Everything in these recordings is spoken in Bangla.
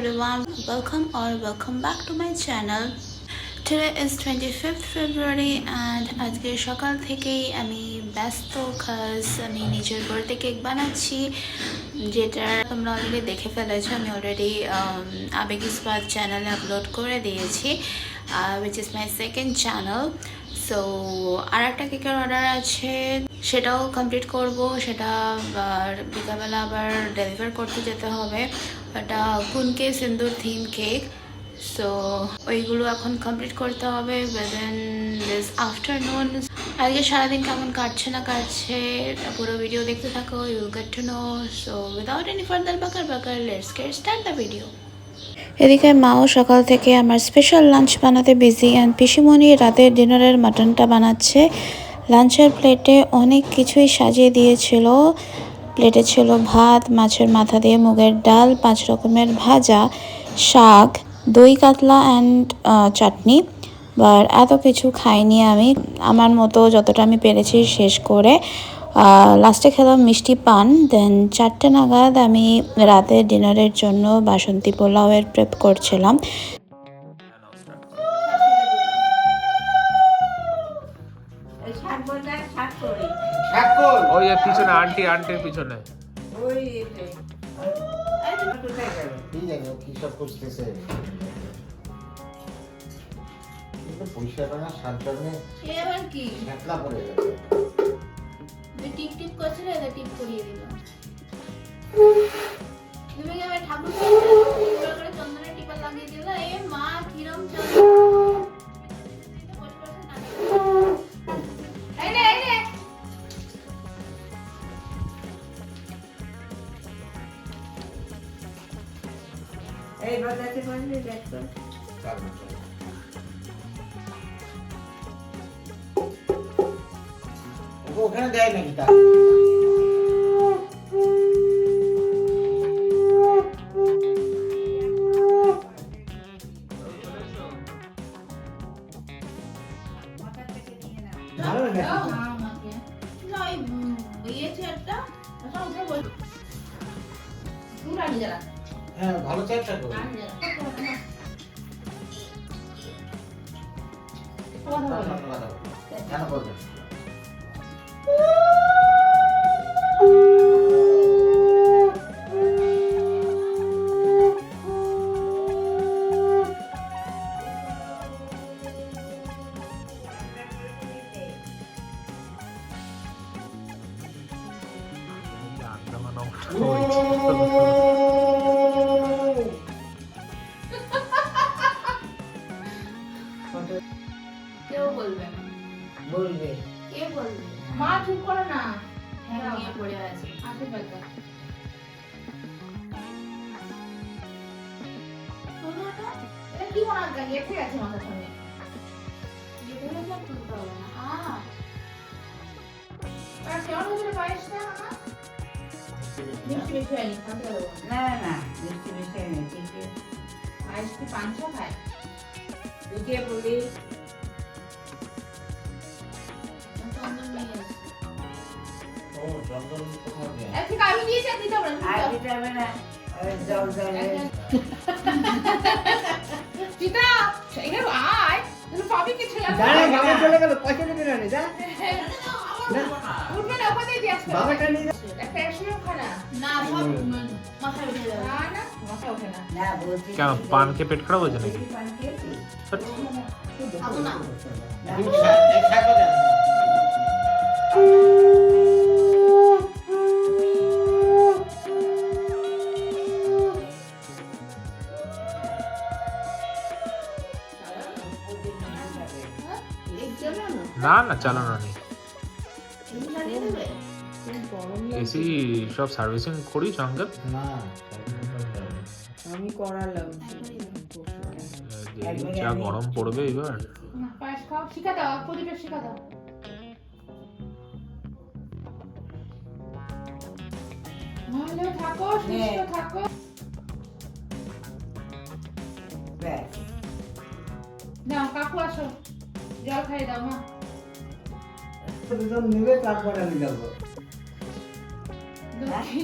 everyone, welcome back to my channel. Today is 25th February and আজকে সকাল থেকেই আমি ব্যস্ত কাজ আমি নিজের বার্থডে কেক বানাচ্ছি, যেটা তোমরা অলরেডি দেখে ফেলেছো। আমি অলরেডি আবেগ ইস্পাত চ্যানেলে আপলোড করে দিয়েছি, which is my second channel. So আর একটা কেকের অর্ডার আছে, সেটাও কমপ্লিট করব। সেটা বিকালবেলা আবার ডেলিভার করতে যেতে হবে। এটা কুনকে সিন্দুর থিম কেক। সো ওইগুলো এখন কমপ্লিট করতে হবে উইদিন দিস আফটারনুন। আজকে সারাদিন কেমন কাটছে না কাটছে পুরো ভিডিও দেখতে থাকো, you will get to know. So without any further বাকার let's get start the video. এদিকে মাও সকাল থেকে আমার স্পেশাল লাঞ্চ বানাতে বিজি, অ্যান্ড পিসিমণি রাতের ডিনারের মাটনটা বানাচ্ছে। লাঞ্চের প্লেটে অনেক কিছুই সাজিয়ে দিয়েছিল। প্লেটে ছিল ভাত, মাছের মাথা দিয়ে মুগের ডাল, 5 রকমের ভাজা, শাক, দই কাতলা অ্যান্ড চাটনি। বাট এত কিছু খাইনি আমি, আমার মতো যতটা আমি পেরেছি শেষ করে। লাস্টে খেলাম মিষ্টি পান। দেন 4টে নাগাদ আমি রাতের ডিনারের জন্য বাসন্তী পোলাওয়ের প্রেপ করছিলাম। ওই পিছনে আন্টির পিছনে টিপ টিপ করছিল, এটা টিপ করিয়ে দিলাম। তুমি কি আমার ঠাকুর করে চন্দনের টিপা লাগিয়ে দিলা? এ মা কিরম এই বাজাতে পারলে দেখো ওখানে দেয় নাকি তা? হ্যাঁ ভালো চেষ্টা করো। কেন করবে? কেউ বলবে না, বলবে কে বলবে? মা চুপ করো না, হ্যাঁ নিয়ে পড়ে আছে আশীর্বাদ দাও। এটা কি মনে হয় গেছে গেছে মাথার সঙ্গে যেতে গেছে আর তুলতে হবে না। আর কেমন হয়েছিল পায়েসটা? মিষ্টি বেশি হয়নি, খাতে দেবো না না মিষ্টি মিষ্টি নেই ঠিক আছে। পায়েস কি পাঞ্চা খায়? দুকে বলি চন্দন নিয়ে এসে ও চন্দন কোথাও দেয়? ঠিক আমি দিয়েছি, আর দিতে হবে না। আর দিতে হবে না, ওই জল জল চিতা এখানে আয়, তুমি পাবি কিছু না। দাঁড়া বাবা চলে গেল, পয়সা দিবি না যা উঠবে না, ওখানে দিয়ে আসবে। বাবাটা নিয়ে যা। একটা একশো খানা না, সব মাথায় উঠে যাবে। না না মাথা ওঠে না। না বলছি কেন পান খেয়ে পেট খারাপ হয়েছে নাকি? পান খেয়েছি খাবো না। তুমি এক খাবে কেন? না না চালানো নেই, এসি সব সার্ভিসিং করিস আঙ্কেল? না আমি করালাম। যা গরম পড়বে এবার। পায়েস খাও, শিখা দাও, প্রদীপের শিখা দাও। ভালো থাকো, সুস্থ থাকো। ব্যাস নাও কাকু আসো, জল খাইয়ে দাও মা। দুজন নিবে তারপরে আমি যাবো। দুধ কি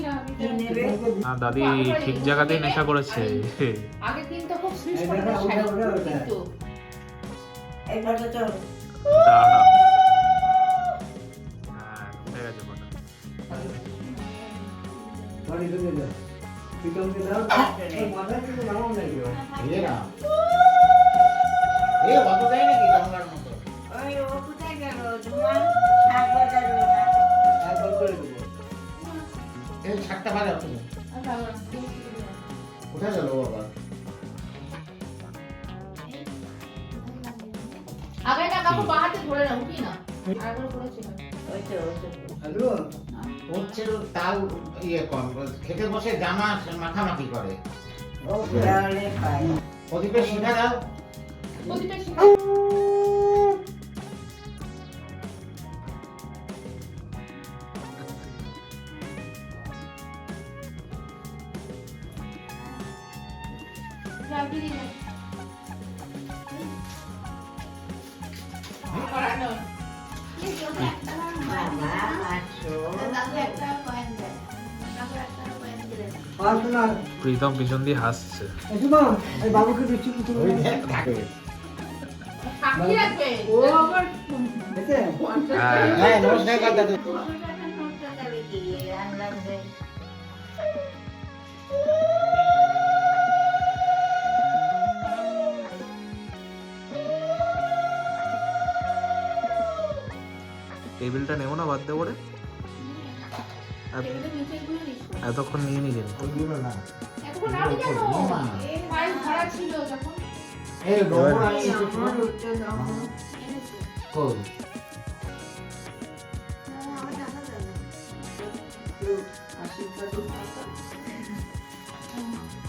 নেবে? আর দাদি ঠিক জায়গাতেই নেশা করেছে। আগে কিন্তু খুব সুইচ এই করে দেখো, শাড়ি ওটা, ওটা, ওটা। কিন্তু এই ফটো চল। দাঁড়াও। হ্যাঁ, উঠে গেছে ফটো। বাড়ি ঢুকে যাও। প্রীতমকে দাও। ওর মাথায় কিন্তু নামাও নাই কেউ। এই না। এই অত দেয় নাকি গঙ্গার মতো? ওই ও কোথায় গেল? তোমার শাক বাজালো না। একবার করে দেবো। এই শাকটা বাজাও তুমি। কোথায় গেল ও আবার? আগে না কাকু বাহাতে ধরে না উঠি না আরেকবার করেছিল ওই তো, ওই তো। হ্যালো? হচ্ছে তো তাও ইয়ে কম খেতে বসে জামা মাখামাখি করে। ও ঘোরালে পায়। ওদিকে শিখা দাও। প্রদীপের শিখা যাবি না পড়ানো বাবা, আসো। পড়াশোনা। প্রীতম পিছন দিয়ে হাসছে। এই শুনুন, এই বাবুকে দিচ্ছি কিছু ওই দেখ থাকে। সাক্ষী রাখবে ও আবার এতে হ্যাঁ, হ্যাঁ নমস্কার কর দাদু। নোটটা যাবে কি? আনলাম যে। টেবিলটা নেবো না বাদ দেবো রে। এতক্ষণ নিয়ে নি কিন্তু। ওইগুলো না। এখন আমি কেন এই ফাইল ভরা ছিল যখন এই নোংরা এই যে আমার উঠতে দাও। কই?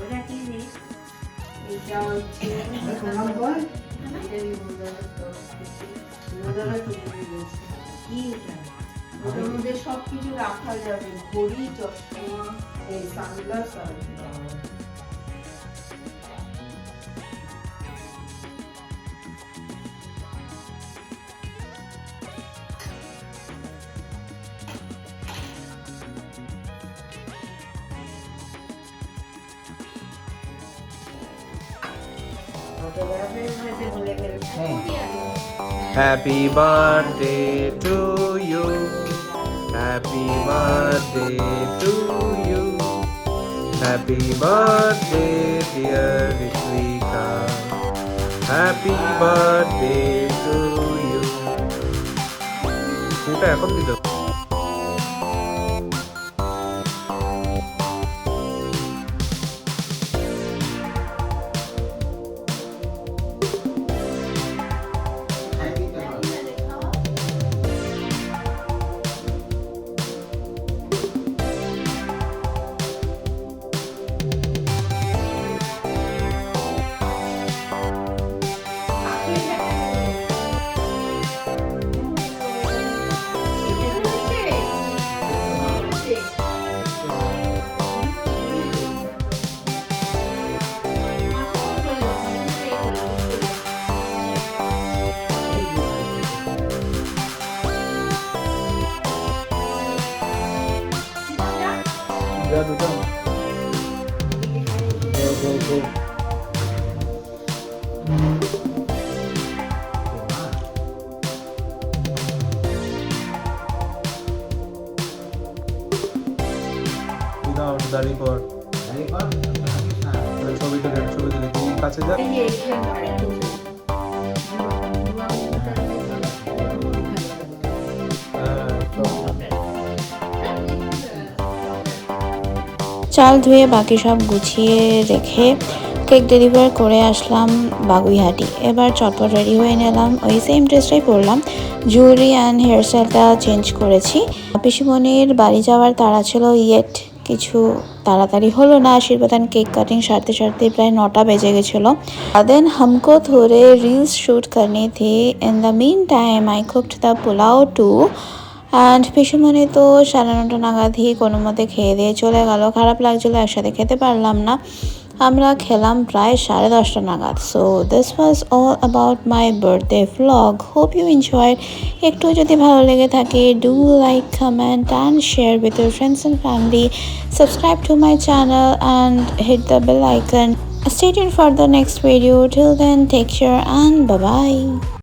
ওটা কি রে? এটা হচ্ছে প্রণাম কর। কি এটা? ওটার মধ্যে সবকিছু রাখা যাবে ঘড়ি চশমা এই সানগ্লাস আর ফটোগ্রাফের মধ্যে বলে ফেলছে। Happy birthday to you. Happy birthday to you. Happy birthday dear Rishvika. Happy birthday to you. ওটা এখন দিল। যা দুটো গো গো গো দাঁড়িয়ে পর ছবি তুলে তুই কাছে যা। এই যে এখানে আরেকটু চাল ধুয়ে বাকি সব গুছিয়ে রেখে কেক ডেলিভার করে আসলাম বাগুইহাটি। এবার চটপট রেডি হয়ে নিলাম, ওই সেম ড্রেসটাই পরলাম। জুয়েলারি অ্যান্ড হেয়ারস্টাইলটা চেঞ্জ করেছি। পিসিমণির বাড়ি যাওয়ার তাড়া ছিল, ইয়েট কিছু তাড়াতাড়ি হলো না। আশীর্বাদ কেক কাটিং সারতে সারতে প্রায় 9টা বেজে গেছিলো। देन हमको थोड़े रील्स शूट करने थे। In the meantime I cooked the pulao too and পিসিমণি তো 9:30 নাগাদই কোনো মতে খেয়ে দিয়ে চলে গেল। খারাপ লাগছিলো, একসাথে খেতে পারলাম না। আমরা খেলাম প্রায় 10:30 নাগাদ। So this was all about my birthday vlog. Hope you enjoyed. একটু যদি ভালো লেগে থাকে, do like, comment and share with your friends and family. Subscribe to my channel and hit the bell icon. Stay tuned for the next video. Till then, take care and bye bye.